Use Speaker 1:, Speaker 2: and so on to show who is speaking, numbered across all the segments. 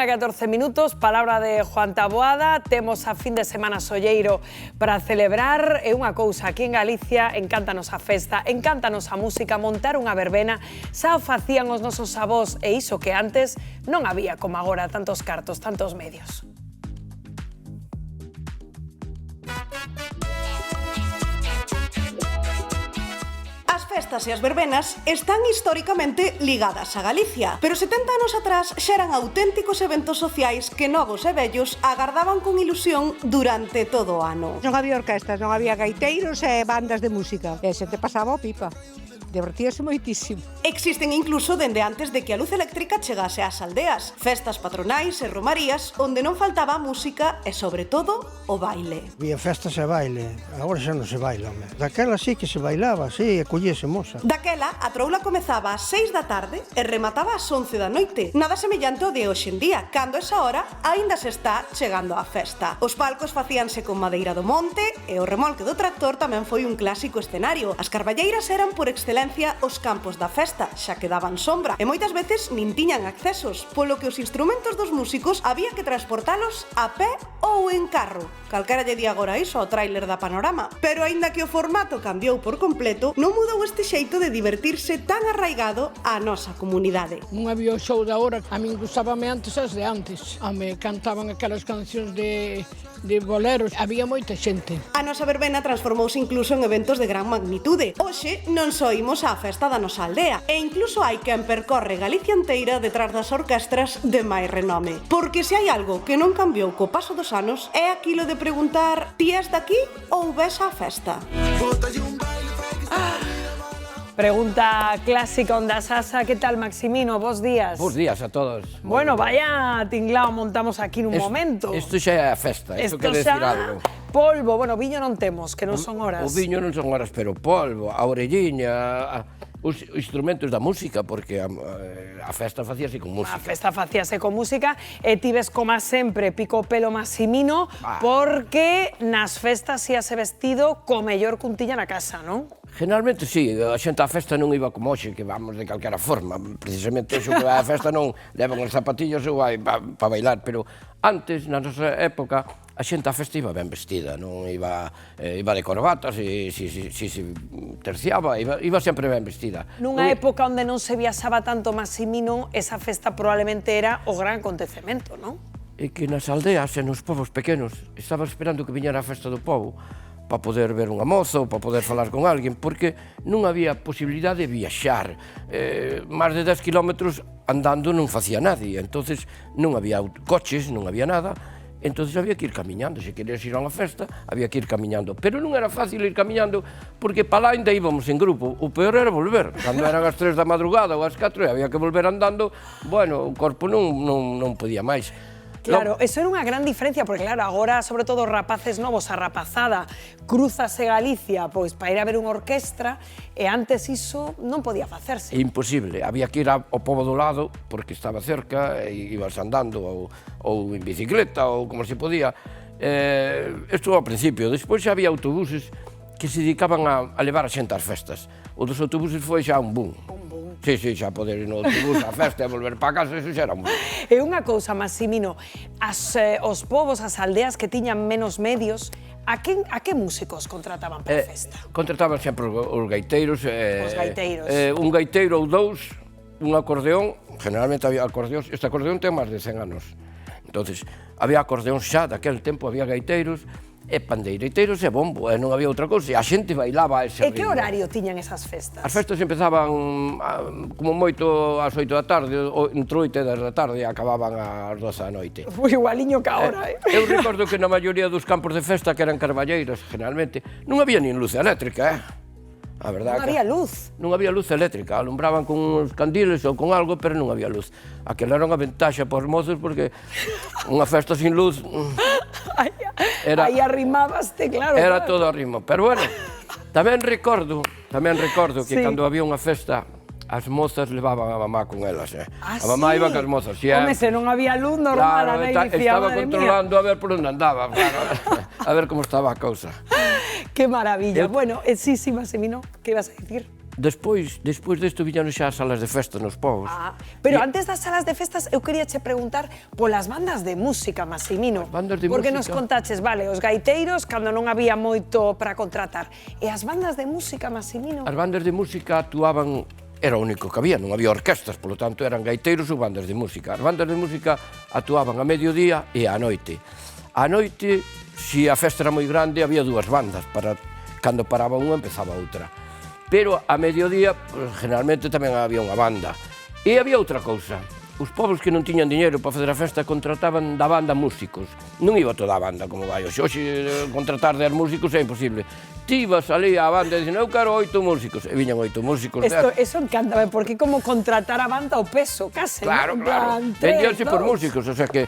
Speaker 1: 1:14 minutos, palabra de Juan Taboada. Temos a fin de semana solleiro para celebrar. É unha cousa, aquí en Galicia encántanos a festa, encántanos a música, montar unha verbena. Xa o facían os nosos avós e iso que antes non había como agora tantos cartos, tantos medios.
Speaker 2: As festas e as verbenas están históricamente ligadas a Galicia, pero 70 anos atrás xa eran auténticos eventos sociais que novos e vellos agardaban con ilusión durante todo o ano.
Speaker 3: Non había orquestas, non había gaiteiros e bandas de música. E se te pasaba o pipa. Divertíase moitísimo.
Speaker 2: Existen incluso dende antes de que a luz eléctrica chegase ás aldeas, festas patronais e romarías onde non faltaba a música e, sobre todo, o baile.
Speaker 4: Había festas e baile, agora xa non se baila, home. Daquela sí que se bailaba, sí, e collese moza.
Speaker 2: Daquela, a troula comezaba ás 6 da tarde e remataba ás 11 da noite. Nada semellante ao de hoxe en día, cando esa hora aínda se está chegando á festa. Os palcos facíanse con madeira do monte e o remolque do tractor tamén foi un clásico escenario. As carballeiras eran por excelencia os campos da festa, xa que daban sombra e moitas veces nin tiñan accesos, polo que os instrumentos dos músicos había que transportalos a pé ou en carro. Calquera lle di agora iso ao tráiler da Panorama. Pero aínda que o formato cambiou por completo, non mudou este xeito de divertirse tan arraigado á nosa comunidade.
Speaker 5: Non había o show da hora, a min gustábame antes as de antes. Me cantaban aquelas cancións de boleros, había moita xente.
Speaker 2: A nosa verbena transformouse incluso en eventos de gran magnitude. Hoxe non só imos á festa da nosa aldea, e incluso hai quen percorre Galicia enteira detrás das orquestras de máis renome. Porque se hai algo que non cambiou co paso dos anos é aquilo de preguntar: ti és daqui ou ves á festa?
Speaker 1: Pregunta clásica onda Sasa. ¿Qué tal, Maximino? Bos días.
Speaker 6: Bos días a todos.
Speaker 1: Bueno, vaya tinglao montamos aquí nun momento.
Speaker 6: Isto xa é a festa, isto quere decir algo.
Speaker 1: Polvo, bueno, viño non temos, que non son horas.
Speaker 6: O viño non son horas, pero polvo, a orelliña, os instrumentos da música, porque a festa facíase con música.
Speaker 1: A festa facíase con música e tives, como sempre, pico pelo Maximino, porque nas festas íase vestido co mellor cuntiña na casa, non?
Speaker 6: Generalmente, sí, a xente á festa non iba como hoxe, que vamos de calquera forma. Precisamente hoxe que vai á festa non levan os zapatillos ou vai para bailar, pero antes, na nosa época, a xente á festa iba ben vestida, non iba de corbatas, e se terciaba, iba sempre ben vestida.
Speaker 1: Nunha época onde non se viaxaba tanto Maximino, esa festa probablemente era o gran acontecemento, non?
Speaker 6: E que nas aldeas e nos povos pequenos estaba esperando que viñera a festa do povo para poder ver unha moza ou para poder falar con alguén, porque non había posibilidade de viaxar. Máis de 10 kilómetros andando non facía nadie, entonces non había coches, non había nada, entonces había que ir camiñando. Se querías ir a unha festa, había que ir camiñando. Pero non era fácil ir camiñando, porque para lá ainda íbamos en grupo. O peor era volver. Cando eran as 3 da madrugada ou as 4 e había que volver andando, bueno, o corpo non podía máis.
Speaker 1: Claro, eso era unha gran diferencia, porque claro, agora, sobre todo, rapaces novos, a rapazada, cruzase Galicia, pois, para ir a ver unha orquestra, e antes iso non podía facerse.
Speaker 6: Imposible, había que ir ao pobo do lado, porque estaba cerca, e ibas andando, ou en bicicleta, ou como se podía. Isto ao principio, despois xa había autobuses que se dedicaban a levar a xente ás festas. O dos autobuses foi xa un boom. Sí, xa poder ir no autobús á festa e volver para casa, eso xa era un boom.
Speaker 1: E unha cousa, Maximino, os povos, as aldeas que tiñan menos medios, a que músicos contrataban para a festa?
Speaker 6: Contrataban sempre os gaiteiros.
Speaker 1: Os gaiteiros.
Speaker 6: Un gaiteiro ou dous, un acordeón, generalmente había acordeóns, este acordeón ten máis de 100 anos. Entonces, había acordeóns xa, daquel tempo había gaiteiros, e pandeireteiros e bombo, e non había outra cousa, e a xente bailaba a ese ritmo.
Speaker 1: E que horario tiñan esas festas?
Speaker 6: As festas empezaban como moito ás 8 da tarde, entre 8 e 10 da tarde, e acababan ás 12 da noite.
Speaker 1: Foi igualiño que ahora,
Speaker 6: Eu recordo que na maioría dos campos de festa, que eran carballeiras, generalmente, non había nin luz eléctrica, A verdade,
Speaker 1: non había luz.
Speaker 6: Non había luz eléctrica, alumbraban con uns candiles ou con algo, pero non había luz. Aquela era unha ventaxa para os mozos, porque unha festa sin luz...
Speaker 1: Aí arrimábaste, claro.
Speaker 6: Era todo arrimo, pero bueno, tamén recordo que cando había unha festa, as mozas levaban a mamá con elas,
Speaker 1: Ah,
Speaker 6: a mamá
Speaker 1: sí?
Speaker 6: iba cas mozas,
Speaker 1: Home, se non había luz normal,
Speaker 6: claro,
Speaker 1: a nai dicía,
Speaker 6: estaba
Speaker 1: madre
Speaker 6: controlando a ver por onde andaba, claro, a ver como estaba a cousa.
Speaker 1: Qué maravilla. Bueno, sí, Maximino, ¿qué ibas a decir?
Speaker 6: Despois desto viñan xa as salas de festa nos povos.
Speaker 1: Pero antes das salas de festas, eu quería che preguntar polas bandas de música, Massimino.
Speaker 6: As bandas de
Speaker 1: porque
Speaker 6: música.
Speaker 1: nos contaches, vale, os gaiteiros, cando non había moito para contratar. E as bandas de música, Massimino?
Speaker 6: As bandas de música actuaban, era o único que había, non había orquestas, polo tanto eran gaiteiros ou bandas de música. As bandas de música actuaban a mediodía e á noite. A noite, se a festa era moi grande, había dúas bandas, para cando paraba unha empezaba outra. Pero a mediodía, pues, generalmente tamén había unha banda. E había outra cousa. Os povos que non tiñan diñeiro para fazer a festa contrataban da banda músicos. Non iba toda a banda como vai hoxe. Hoxe contratar 10 músicos é imposible. Ti ibas ali á banda e dicen, eu quero 8 músicos. E viñan 8 músicos.
Speaker 1: Eso encántame, porque como contratar a banda ao peso, case.
Speaker 6: Claro,
Speaker 1: ¿no?
Speaker 6: claro. Vendíanse por músicos, o sea que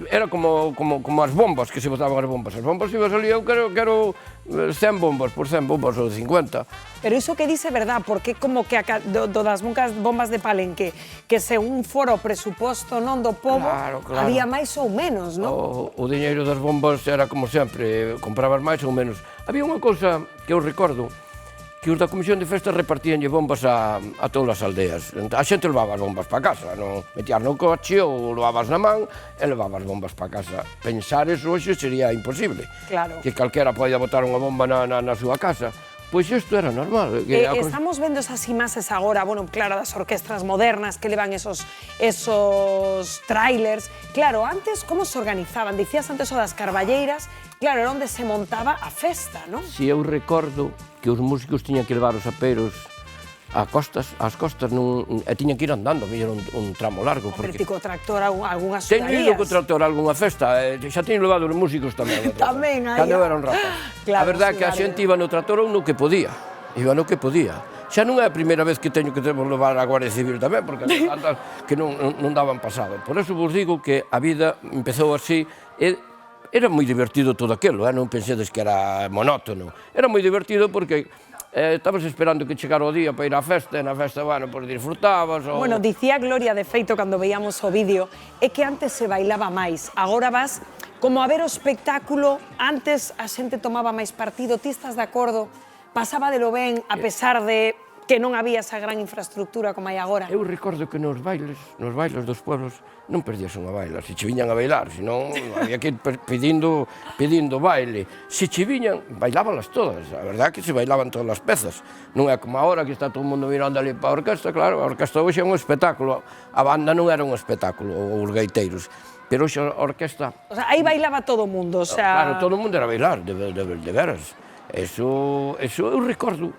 Speaker 6: era como as bombas que se botaban as bombas. As bombas ibas ali, eu quero 100 bombas por 100 bombas ou 50.
Speaker 1: Pero iso que dice é verdad, porque como que das bombas de Palenque, que según fora o presuposto non do pobo,
Speaker 6: Claro.
Speaker 1: había máis ou menos, non?
Speaker 6: O diñeiro das bombas era como sempre, comprabas máis ou menos. Había unha cousa que eu recordo, que os da Comisión de Festas repartíanlle bombas a todas as aldeas. A xente levaba as bombas para casa, non metías no coche ou levabas na man e levabas bombas para casa. Pensar eso hoxe sería imposible.
Speaker 1: Claro.
Speaker 6: Que calquera podía botar unha bomba na súa casa. Pois isto era normal.
Speaker 1: Estamos vendo esas imaxes agora, bueno, claro, das orquestras modernas que levan esos trailers. Claro, antes, como se organizaban? Dicías antes o das carballeiras, claro, era onde se montaba a festa, non?
Speaker 6: Si eu recordo que os músicos tiñan que levar os apeiros ás costas e tiñan que ir andando, era un tramo largo.
Speaker 1: Porque ti co tractor algunhas
Speaker 6: Teño
Speaker 1: sudarías.
Speaker 6: ido co tractor a algunha festa, xa teño levado os músicos tamén.
Speaker 1: Tamén, aí.
Speaker 6: Cando eu era un rapaz.
Speaker 1: Claro,
Speaker 6: A verdade é que a
Speaker 1: sudaría.
Speaker 6: xente iba no tractor ou no que podía. Iba no que podía. Xa non é a primeira vez que teño que levar a Guardia Civil tamén, porque hai tantas que non daban pasado. Por eso vos digo que a vida empezou así. Era moi divertido todo aquilo, non pensedes que era monótono. Era moi divertido porque estabas esperando que chegara o día para ir á festa, e na festa, bueno, pois disfrutabas.
Speaker 1: Bueno, dicía Gloria, de feito, cando veíamos o vídeo, é que antes se bailaba máis. Agora vas como a ver o espectáculo, antes a xente tomaba máis partido. Ti estás de acordo? Pasaba de lo ben, a pesar de que non había esa gran infraestructura como hai agora.
Speaker 6: Eu recordo que nos bailes dos pueblos non perdías unha baila, se che viñan a bailar, senón había que ir pedindo baile. Se che viñan, bailábalas todas, a verdade é que se bailaban todas as pezas. Non é como agora que está todo o mundo mirando ali para a orquesta, claro, a orquesta hoxe é un espectáculo, a banda non era un espectáculo, os gaiteiros, pero hoxe a orquesta...
Speaker 1: O sea, aí bailaba todo o mundo, o sea...
Speaker 6: Claro, todo o mundo era bailar, de veras. Eso eu recordo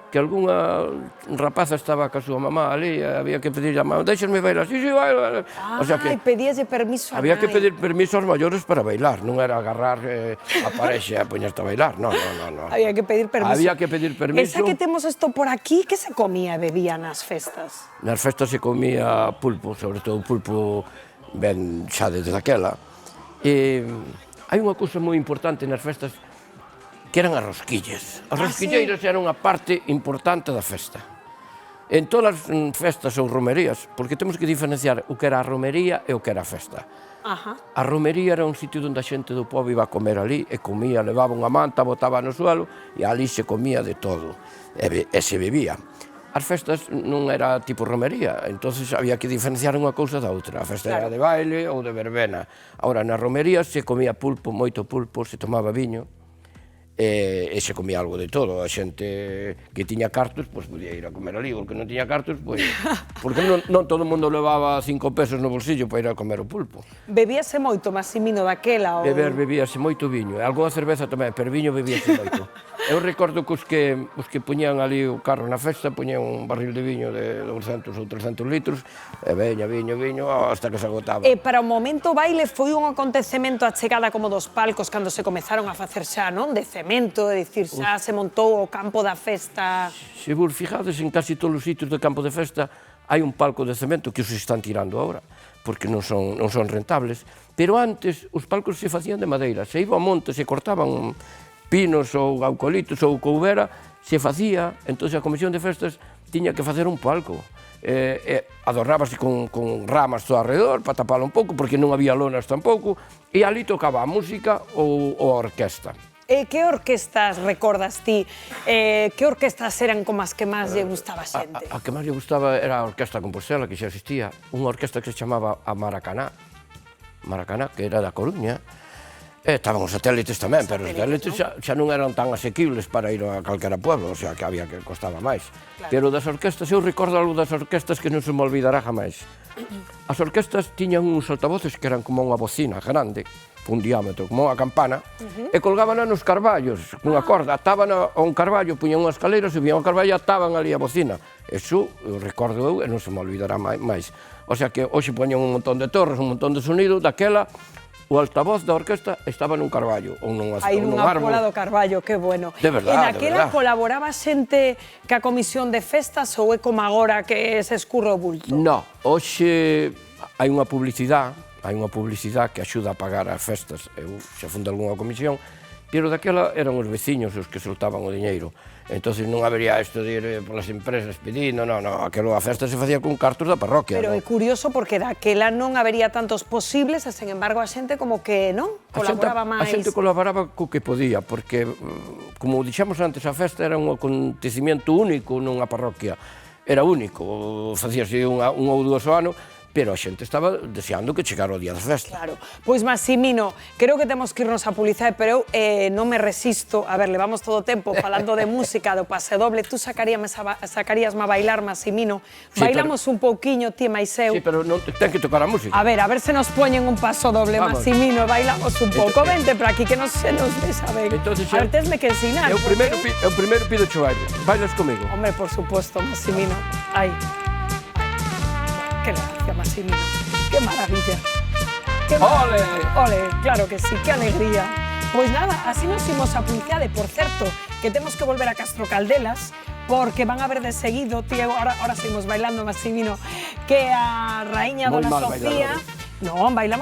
Speaker 6: que algunha rapaza estaba ca súa mamá ali, había que pedirle a mamá, deixasme bailar, sí, baila. O sea que
Speaker 1: pedíaslle permiso a
Speaker 6: había que
Speaker 1: nai.
Speaker 6: pedir permiso aos maiores para bailar, non era agarrar a parexa e poñerte a bailar, non.
Speaker 1: Había que pedir permiso.
Speaker 6: Había que pedir permiso.
Speaker 1: Esa que temos isto por aquí, que se comía e bebía nas festas?
Speaker 6: Nas festas se comía pulpo, sobre todo pulpo ben xa desde daquela. E hai unha cousa moi importante nas festas, que eran as rosquillas. As rosquilleiras eran unha parte importante da festa. En todas as festas ou romerías, porque temos que diferenciar o que era a romería e o que era a festa. A romería era un sitio onde a xente do pobo iba a comer ali, e comía, levaba unha manta, botaba no suelo, e ali se comía de todo, e se bebía. As festas non era tipo romería, entonces había que diferenciar unha cousa da outra. A festa era de baile ou de verbena. Ahora, na romería se comía pulpo, moito pulpo, se tomaba viño, e se comía algo de todo. A xente que tiña cartos, pois podía ir a comer ali, o que non tiña cartos, pois... Porque non todo o mundo levaba 5 pesos no bolsillo para ir a comer o pulpo.
Speaker 1: Bebíase moito, Massimino, daquela?
Speaker 6: Bebíase moito viño, e algunha cerveza tamén, pero viño bebíase moito. Eu recordo que os que poñían ali o carro na festa, poñían un barril de viño de 200 ou 300 litros, e viño, hasta que se agotaba.
Speaker 1: E para o momento o baile foi un acontecemento a chegada como dos palcos cando se comezaron a facer xa, non? De cemento, é dicir, xa se montou o campo da festa.
Speaker 6: Se vos fijades, en casi todos os sitios do campo de festa hai un palco de cemento que os están tirando agora, porque non son rentables. Pero antes os palcos se facían de madeira, se iba ao monte, se cortaban pinos ou eucaliptos ou coubera, se facía, entón a Comisión de Festas tiña que facer un palco. Adornábase con ramas todo alrededor para tapalo un pouco, porque non había lonas tampouco, e ali tocaba a música ou a orquesta.
Speaker 1: Que orquestas recordas ti? Que orquestas eran como as que máis lle gustaba a xente?
Speaker 6: A que máis lle gustaba era a Orquesta Compostela, que xa existía, unha orquesta que se chamaba a Maracaná, que era da Coruña. Estaban os satélites tamén, pero os satélites xa non eran tan asequibles para ir a calquera pueblo, o sea, que había que costaba máis. Pero das orquestas, eu recordo algo das orquestas que non se me olvidará jamais. As orquestas tiñan uns altavoces que eran como unha bocina grande, un diámetro, como unha campana, e colgábana nos carballos, cunha corda, ataban a un carballo, puñan unha escalera, subían ao carballo e ataban ali a bocina. Eso, eu recordo eu, e non se me olvidará máis. O sea que hoxe poñen un montón de torres, un montón de sonido, daquela, o altavoz da orquesta estaba nun carballo ou nun árbol.
Speaker 1: Aí nunha pola do carballo, que bueno.
Speaker 6: De verdade,
Speaker 1: e naquela colaboraba xente ca comisión de festas ou é como agora que se escurre o bulto?
Speaker 6: No, hoxe hai unha publicidade que axuda a pagar as festas. Eu xa fundei algunha comisión, pero daquela eran os veciños os que soltaban o diñeiro. Entón non habería isto de ir polas empresas pedindo, non, aquelo a festa se facía con cartos da parroquia.
Speaker 1: Pero é curioso porque daquela non habería tantos posibles e, sen embargo, a xente como que, non? Colaboraba máis.
Speaker 6: A xente colaboraba co que podía, porque, como dixemos antes, a festa era un acontecimiento único nunha parroquia. Era único, facíase un ou dúas ao ano, pero a xente estaba deseando que chegara o día da festa.
Speaker 1: Claro. Pois, Massimino, creo que temos que irnos a publicidade, pero eu non me resisto. A ver, levamos todo o tempo falando de música, do pase doble. Tú sacaríasme a bailar, Massimino. Bailamos un pouquiño, ti máis eu.
Speaker 6: Sí, pero non ten que tocar a música.
Speaker 1: A ver se nos poñen un paso doble, Massimino, e bailamos un pouco. Vente para aquí, que non se nos deixa ben. A ver, tesme que ensinar.
Speaker 6: Eu primeiro pido cho baile. Bailas comigo?
Speaker 1: Hombre, por supuesto, Massimino. Ai. Qué gracia, Massimino. Qué maravilla.
Speaker 6: ¡Ole!
Speaker 1: Ole, claro que sí, qué alegría. Pois nada, así nos imos a publicidade. Por certo, que temos que volver a Castro Caldelas, porque van a ver de seguido, tío, ahora seguimos bailando, Massimino, que a raíña Dona Sofía... Non, bailamos